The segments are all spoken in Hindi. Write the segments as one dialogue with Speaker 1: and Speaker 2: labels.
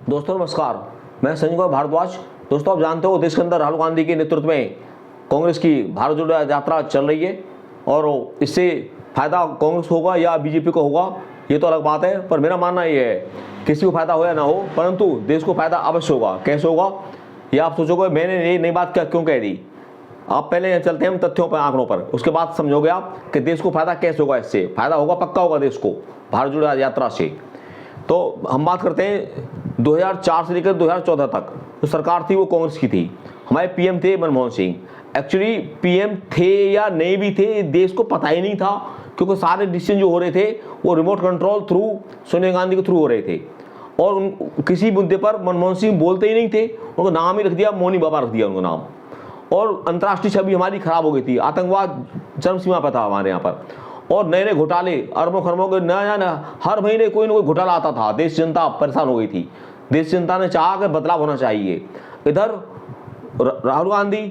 Speaker 1: दोस्तों नमस्कार, मैं संजय कुमार भारद्वाज। दोस्तों, आप जानते हो देश के अंदर राहुल गांधी के नेतृत्व में कांग्रेस की भारत जोड़ो यात्रा चल रही है और इससे फायदा कांग्रेस को होगा या बीजेपी को होगा ये तो अलग बात है। पर मेरा मानना ये है किसी को फायदा हो या ना हो, परंतु देश को फायदा अवश्य होगा। कैसे होगा ये आप सोचोगे मैंने ये नई बात क्यों कह दी। आप पहले चलते हैं हम तथ्यों पर, आंकड़ों पर, उसके बाद समझोगे आप कि देश को फायदा कैसे होगा। इससे फायदा होगा, पक्का होगा देश को भारत जोड़ो यात्रा से। तो हम बात करते हैं 2004 से लेकर 2014 तक जो सरकार थी वो कांग्रेस की थी। हमारे पीएम थे मनमोहन सिंह। एक्चुअली पीएम थे या नहीं भी थे देश को पता ही नहीं था, क्योंकि सारे डिसीजन जो हो रहे थे वो remote control through Sonia Gandhi के थ्रू हो रहे थे और किसी मुद्दे पर मनमोहन सिंह बोलते ही नहीं थे। उनको नाम ही रख दिया, मोनी बाबा रख दिया उनको नाम, और अंतर्राष्ट्रीय छवि हमारी खराब हो गई थी। आतंकवाद चरम सीमा पर था हमारे यहाँ पर, और नए नए घोटाले अरबों खरबों के नया हर महीने कोई ना कोई घोटाला आता था। देश जनता परेशान हो गई थी। देश जनता ने चाहा कि बदलाव होना चाहिए। इधर राहुल गांधी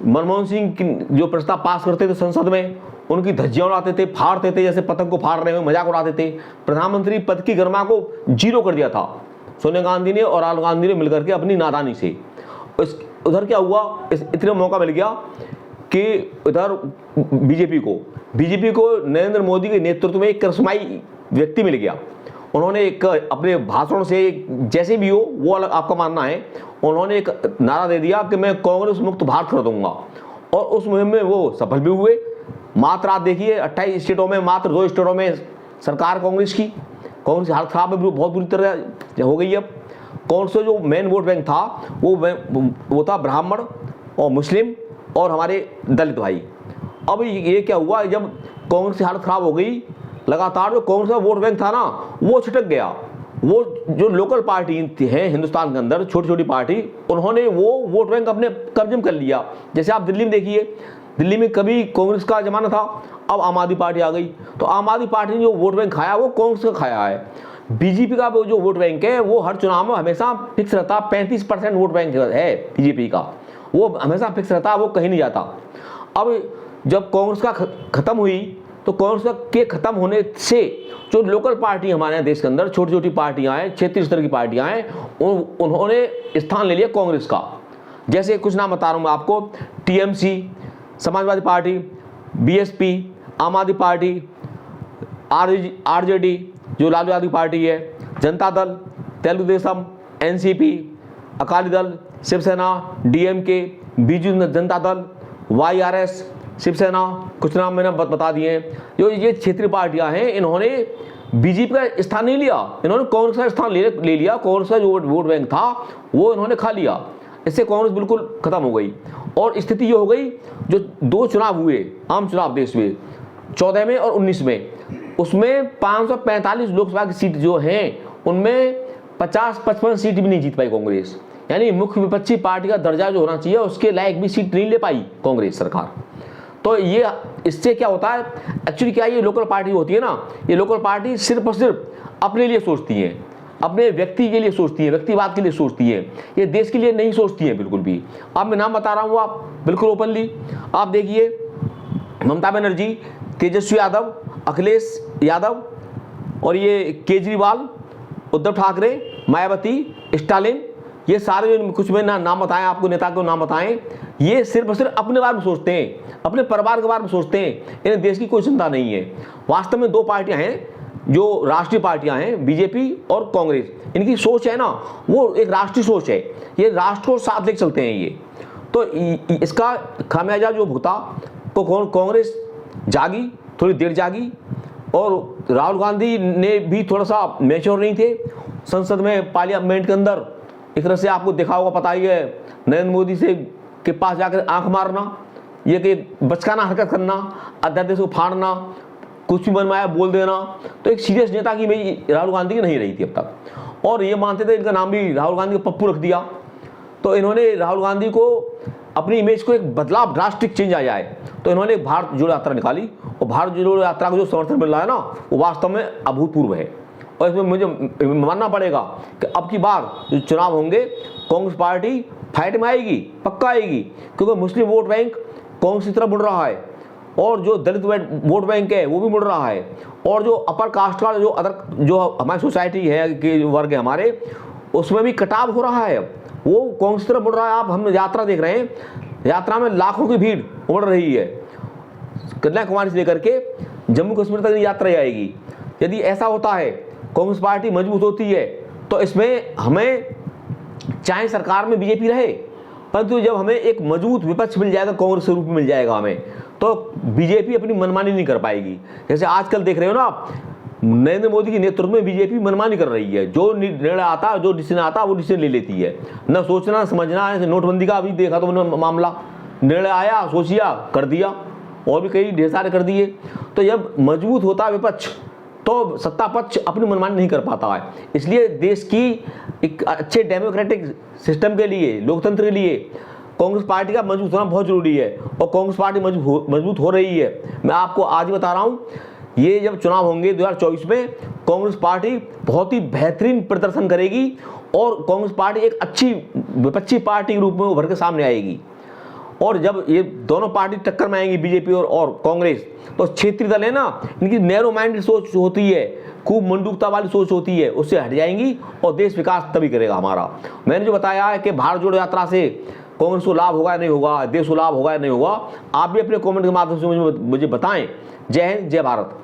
Speaker 1: मनमोहन सिंह की जो प्रस्ताव पास करते थे संसद में, उनकी धज्जियां उड़ाते थे, फाड़ते थे, जैसे पतंग को फाड़ रहे हो, मजाक उड़ाते थे। प्रधानमंत्री पद की गरिमा को जीरो कर दिया था सोनिया गांधी ने और राहुल गांधी ने मिलकर के अपनी नादानी से। उधर क्या हुआ, इतने मौका मिल गया कि इधर बीजेपी को नरेंद्र मोदी के नेतृत्व में एक करिश्माई व्यक्ति मिल गया। उन्होंने एक अपने भाषण से जैसे भी हो वो अलग आपका मानना है, उन्होंने एक नारा दे दिया कि मैं कांग्रेस मुक्त भारत कर दूंगा, और उस मुहिम में वो सफल भी हुए। मात्र आप देखिए 28 स्टेटों में मात्र 2 स्टेटों में सरकार कांग्रेस की हालत खराब है, बहुत बुरी तरह हो गई। अब कांग्रेस का जो मेन वोट बैंक था वो था ब्राह्मण और मुस्लिम और हमारे दलित भाई। अब ये क्या हुआ, जब कांग्रेस की हालत खराब हो गई, लगातार जो कांग्रेस का वोट बैंक था ना वो छिटक गया। वो जो लोकल पार्टी है हिंदुस्तान के अंदर, छोटी छोटी पार्टी, उन्होंने वो वोट बैंक अपने कब्जे में कर लिया। जैसे आप दिल्ली में देखिए, दिल्ली में कभी कांग्रेस का जमाना था, अब आम आदमी पार्टी आ गई, तो आम आदमी पार्टी ने जो वोट बैंक खाया वो कांग्रेस का खाया है। बीजेपी का जो वोट बैंक है वो हर चुनाव में हमेशा फिक्स रहता, 35% वोट बैंक है बीजेपी का, वो हमेशा फिक्स रहता, वो कहीं नहीं जाता। अब जब कांग्रेस का खत्म हुई तो कांग्रेस के खत्म होने से जो लोकल पार्टी हमारे यहाँ देश के अंदर छोटी छोटी पार्टियां हैं, क्षेत्रीय स्तर की पार्टियां हैं, उन्होंने स्थान ले लिया कांग्रेस का। जैसे कुछ नाम बता रहा हूँ मैं आपको, टीएमसी, समाजवादी पार्टी, बीएसपी, आम आदमी पार्टी, आरजेडी जो लालू यादव की पार्टी है, Janata Dal, Telugu Desam, NCP, Akali Dal, Shiv Sena, DMK, Biju Janata Dal, YRS, Shiv Sena, कुछ नाम मैंने बता दिए हैं। जो ये क्षेत्रीय पार्टियां हैं इन्होंने बीजेपी का स्थान नहीं लिया, इन्होंने कांग्रेस का स्थान ले लिया। कांग्रेस का जो वोट बैंक था वो इन्होंने खा लिया। इससे कांग्रेस बिल्कुल खत्म हो गई और स्थिति ये हो गई, जो 2 चुनाव हुए आम चुनाव देश में 14 में और 19 में, उसमें 545 लोकसभा की सीट जो हैं उनमें 50-55 सीट भी नहीं जीत पाई कांग्रेस। यानी मुख्य विपक्षी पार्टी का दर्जा जो होना चाहिए उसके लायक भी सीट नहीं ले पाई कांग्रेस सरकार। तो ये इससे क्या होता है, एक्चुअली क्या ये लोकल पार्टी होती है ना, ये लोकल पार्टी सिर्फ और सिर्फ अपने लिए सोचती है, अपने व्यक्ति के लिए सोचती है, व्यक्तिवाद के लिए सोचती है, ये देश के लिए नहीं सोचती है बिल्कुल भी। अब मैं नाम बता रहा हूँ आप बिल्कुल ओपनली, आप देखिए ममता बनर्जी, तेजस्वी यादव, अखिलेश यादव, और ये केजरीवाल, उद्धव ठाकरे, मायावती, स्टालिन, ये सारे जो कुछ मैंने नाम बताएं आपको, नेता के नाम बताएं, ये सिर्फ और सिर्फ अपने बारे में सोचते हैं, अपने परिवार के बारे में सोचते हैं, इन्हें देश की कोई चिंता नहीं है। वास्तव में 2 पार्टियां हैं जो राष्ट्रीय पार्टियां हैं, बीजेपी और कांग्रेस। इनकी सोच है ना वो एक राष्ट्रीय सोच है, ये राष्ट्र को साथ लेकर चलते हैं ये। तो इसका खामियाजा जो भुगता तो कांग्रेस जागी, थोड़ी देर जागी, और राहुल गांधी ने भी थोड़ा सा मैच्योर नहीं थे संसद में, पार्लियामेंट के अंदर। एक तरह से आपको देखा होगा, पता ही है, नरेंद्र मोदी से के पास जाकर आंख मारना, ये कि बचकाना हरकत करना, अध्यादेश को फाड़ना, कुछ भी मनमाया बोल देना। तो एक सीरियस नेता की भाई राहुल गांधी की नहीं रही थी अब तक, और ये मानते थे, इनका नाम भी राहुल गांधी को पप्पू रख दिया। तो इन्होंने राहुल गांधी को अपनी इमेज को एक बदलाव, ड्रास्टिक चेंज आ जाए, तो इन्होंने भारत जोड़ो यात्रा निकाली, और भारत जोड़ो यात्रा को जो समर्थन मिल रहा है ना वो वास्तव में अभूतपूर्व है। और इसमें मुझे मानना पड़ेगा कि अब की बार जो चुनाव होंगे कांग्रेस पार्टी फाइट में आएगी, पक्का आएगी, क्योंकि मुस्लिम वोट बैंक कांग्रेस की तरफ मुड़ रहा है, और जो दलित वोट बैंक है वो भी मुड़ रहा है, और जो अपर कास्ट का जो अदर जो हमारी सोसाइटी है कि वर्ग है हमारे, उसमें भी कटाव हो रहा है। वो कांग्रेस की तरफ बढ़ रहा है। आप हम यात्रा देख रहे हैं, यात्रा में लाखों की भीड़ उमड़ रही है। कन्याकुमारी से लेकर के जम्मू कश्मीर तक यात्रा आएगी। यदि ऐसा होता है, कांग्रेस पार्टी मजबूत होती है, तो इसमें हमें चाहे सरकार में बीजेपी रहे, परंतु जब हमें एक मजबूत विपक्ष मिल जाएगा, कांग्रेस के रूप में मिल जाएगा हमें, तो बीजेपी अपनी मनमानी नहीं कर पाएगी। जैसे आजकल देख रहे हो ना आप, नरेंद्र मोदी के नेतृत्व में बीजेपी मनमानी कर रही है। जो निर्णय आता, जो डिसीजन आता, वो डिसीजन ले लेती है, न सोचना न समझना। जैसे नोटबंदी का अभी देखा तो मामला, निर्णय आया, सोचिया, कर दिया, और भी कई ढेर सारे कर दिए। तो जब मजबूत होता है विपक्ष, तो सत्ता पक्ष अपनी मनमानी नहीं कर पाता है। इसलिए देश की एक अच्छे डेमोक्रेटिक सिस्टम के लिए, लोकतंत्र के लिए कांग्रेस पार्टी का मजबूत होना बहुत जरूरी है, और कांग्रेस पार्टी मजबूत हो रही है। मैं आपको आज बता रहा हूं, ये जब चुनाव होंगे 2024 में, कांग्रेस पार्टी बहुत ही बेहतरीन प्रदर्शन करेगी, और कांग्रेस पार्टी एक अच्छी विपक्षी पार्टी के रूप में उभर के सामने आएगी। और जब ये दोनों पार्टी टक्कर में आएंगी, बीजेपी और कांग्रेस, तो क्षेत्रीय दल है ना, इनकी नैरो माइंडेड सोच होती है, खूब मंडूकता वाली सोच होती है, उससे हट जाएंगी, और देश विकास तभी करेगा हमारा। मैंने जो बताया है कि भारत जोड़ो यात्रा से कांग्रेस को लाभ होगा या नहीं होगा, देश को लाभ होगा या नहीं होगा, आप भी अपने कमेंट के माध्यम से मुझे बताएं। जय हिंद, जय भारत।